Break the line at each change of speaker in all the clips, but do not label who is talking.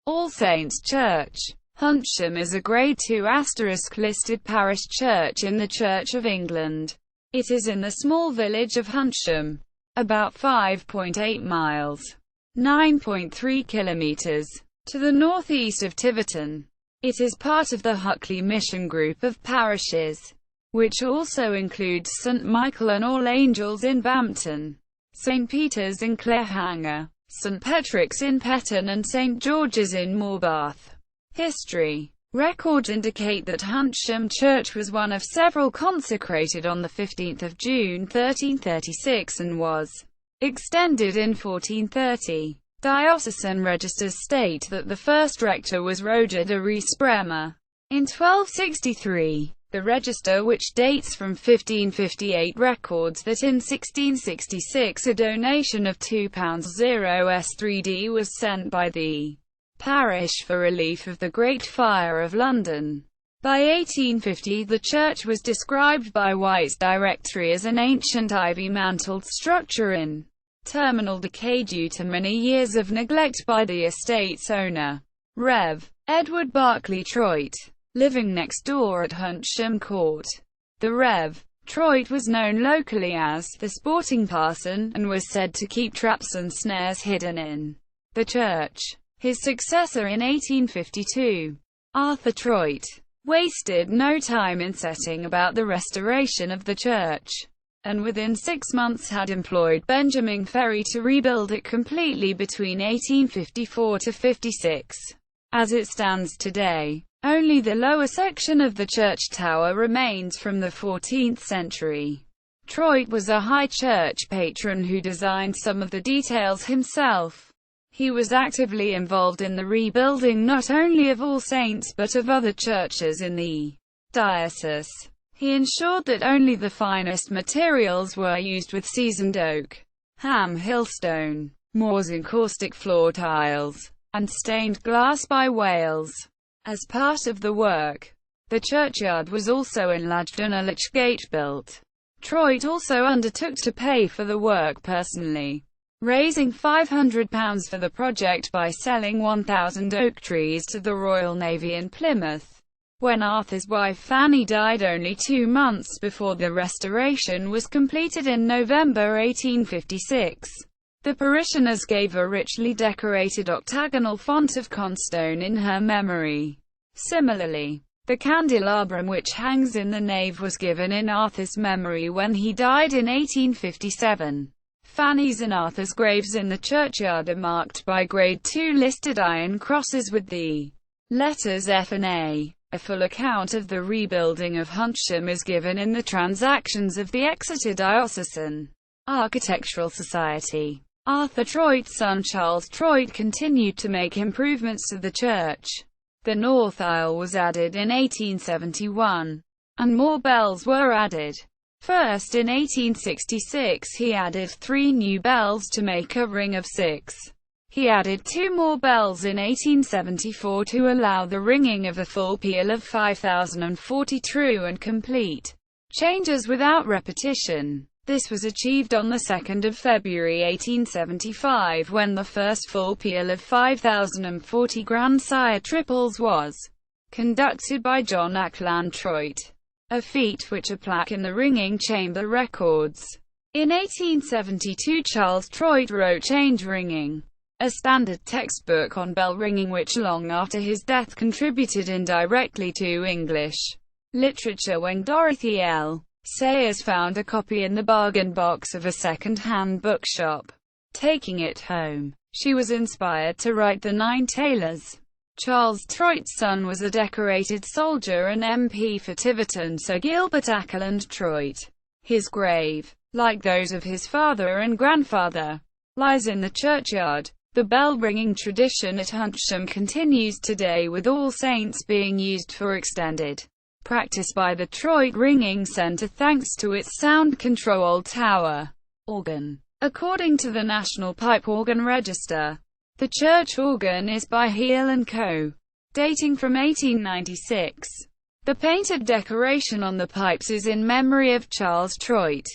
All Saints Church, Huntsham is a Grade II * listed parish church in the Church of England. It is in the small village of Huntsham, about 5.8 miles (9.3 kilometers) to the northeast of Tiverton. It is part of the Hukeley Mission group of parishes, which also includes St Michael and All Angels in Bampton, St Peter's in Clayhanger, St Petrock's in Petton and St George's in Morebath. History. Records indicate that Huntsham Church was one of several consecrated on 15 June 1336 and was extended in 1430. Diocesan registers state that the first rector was Roger de Riespremer. In 1263, the register, which dates from 1558, records that in 1666 a donation of £2.03d was sent by the parish for relief of the Great Fire of London. By 1850 the church was described by White's Directory as an ancient ivy-mantled structure in terminal decay due to many years of neglect by the estate's owner, Rev. Edward Barclay Troit, living next door at Huntsham Court. The Rev. Troit was known locally as the sporting parson, and was said to keep traps and snares hidden in the church. His successor in 1852, Arthur Troit, wasted no time in setting about the restoration of the church, and within 6 months had employed Benjamin Ferry to rebuild it completely between 1854 to 56. As it stands today, only the lower section of the church tower remains from the 14th century. Troit was a high church patron who designed some of the details himself. He was actively involved in the rebuilding not only of All Saints but of other churches in the diocese. He ensured that only the finest materials were used, with seasoned oak, Ham Hill stone, Moors encaustic floor tiles, and stained glass by Wales. As part of the work, the churchyard was also enlarged and a lych gate built. Troit also undertook to pay for the work personally, raising £500 for the project by selling 1,000 oak trees to the Royal Navy in Plymouth. When Arthur's wife Fanny died only 2 months before the restoration was completed in November 1856, the parishioners gave a richly decorated octagonal font of constone in her memory. Similarly, the candelabrum which hangs in the nave was given in Arthur's memory when he died in 1857. Fanny's and Arthur's graves in the churchyard are marked by Grade II listed iron crosses with the letters F and A. A full account of the rebuilding of Huntsham is given in the Transactions of the Exeter Diocesan Architectural Society. Arthur Troit's son Charles Troit continued to make improvements to the church. The north aisle was added in 1871, and more bells were added. First in 1866 he added 3 new bells to make a ring of 6. He added 2 more bells in 1874 to allow the ringing of a full peal of 5,040 true and complete changes without repetition. This was achieved on 2 February 1875 when the first full peal of 5,040 grandsire triples was conducted by John Ackland Troit, a feat which a plaque in the ringing chamber records. In 1872 Charles Troit wrote Change Ringing, a standard textbook on bell ringing which long after his death contributed indirectly to English literature. When Dorothy L. Sayers found a copy in the bargain box of a second-hand bookshop. Taking it home, she was inspired to write The 9 Tailors. Charles Troit's son was a decorated soldier and MP for Tiverton, Sir Gilbert Ackland Troit. His grave, like those of his father and grandfather, lies in the churchyard. The bell-ringing tradition at Huntsham continues today, with All Saints being used for extended practice by the Troit Ringing Centre thanks to its sound-control tower organ. According to the National Pipe Organ Register, the church organ is by Heel & Co., dating from 1896. The painted decoration on the pipes is in memory of Charles Troit,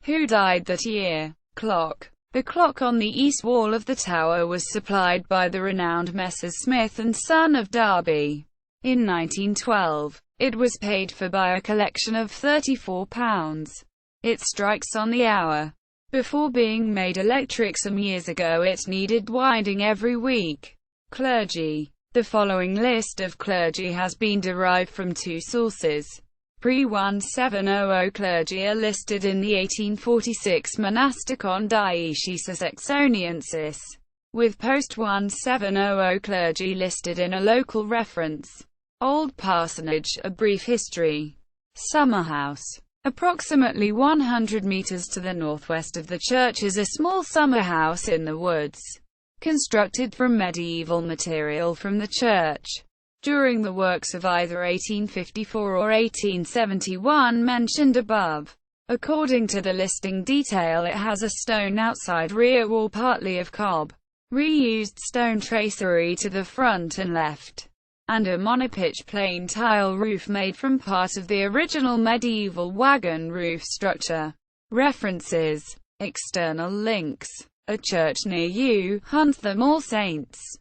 who died that year. Clock. The clock on the east wall of the tower was supplied by the renowned Messrs. Smith and Son of Derby. In 1912, it was paid for by a collection of £34. It strikes on the hour. Before being made electric some years ago, it needed winding every week. Clergy. The following list of clergy has been derived from two sources. Pre-1700 clergy are listed in the 1846 Monasticon Dioecesis Saxoniensis, with post-1700 clergy listed in a local reference. Old Parsonage, a brief history. Summerhouse. Approximately 100 meters to the northwest of the church is a small summerhouse in the woods, constructed from medieval material from the church. During the works of either 1854 or 1871 mentioned above. According to the listing detail, it has a stone outside rear wall partly of cob, reused stone tracery to the front and left, and a monopitch plain tile roof made from part of the original medieval wagon roof structure. References. External links. A church near you, Huntsham All Saints.